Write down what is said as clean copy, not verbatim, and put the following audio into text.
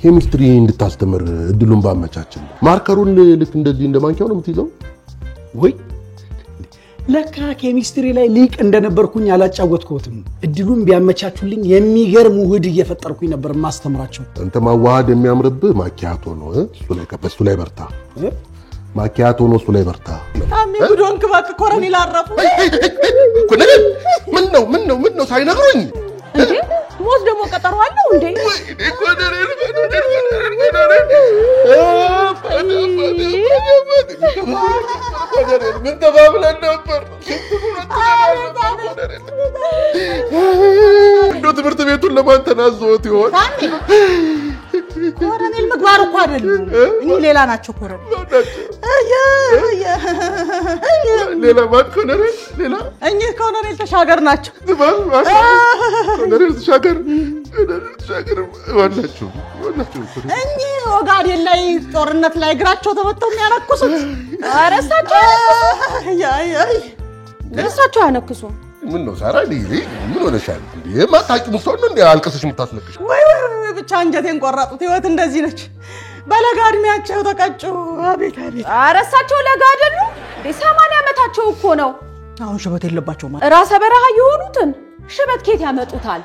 ኬሚስትሪ እንድታስተምር እድሉን ባመቻችን ማርከሩን ልክ እንደዚህ እንደማንኪያው ነው የምትይዘው ወይ ለካ ኬሚስትሪ ላይ ሊቅ እንደነበርኩኝ አላጫወትኩትም እድሉን ቢያመቻቹልኝ የሚገርም ውህድ እየፈጠርኩኝ ነበር ማስተምራቸው አንተ ማዋሃድ የሚያምርብህ ማኪያቶ ነው እሱ ላይ ከበሱ ላይ በርታ ማኪያቶ ነው እሱ ላይ በርታ ታሚ ጉዶን ክባክ ኮረኔል አረፉ ምን ነው ሳይነግሩኝ እንዴ ሞት ደሞ ቀጠሮ አለው እንዴ ኮረኔል ምን ተባብለን ነበር እንደው ትምህርት ቤቱን ለማን ተናዘውት ይሆን ኮረኔል ምግባር እኮ አይደለም እኔ ሌላ ናቸው ኮረኔል ሌላ ማን ኮረኔል ሌላ እኔ ኮረኔል ተሻገር ናቸው ኮረኔል ተሻገር ወላችሁ እኔ ወጋዴን ላይ ጦርነት ላይ እግራቸው ተመተው የሚያነክሱት እሳቸው ያነክሱ ምን ነው ሳራ ምን ሆነሻል እንዴ ማታቂም ሰው ነው እንዴ አልቀሰሽ የምታስለቅሽ ወይ ብቻ አንጀቴን ቆራጡት ህይወት እንደዚህ ነች በለጋ እድሜያቸው ተቀጩ አቤት እሳቸው ለጋ አይደሉ 80 ዓመታቸው እኮ ነው አሁን ሽበት የለባቸው ማለት ራሰ በረሃ የሆኑትን ሽበት ኬት ያመጡታል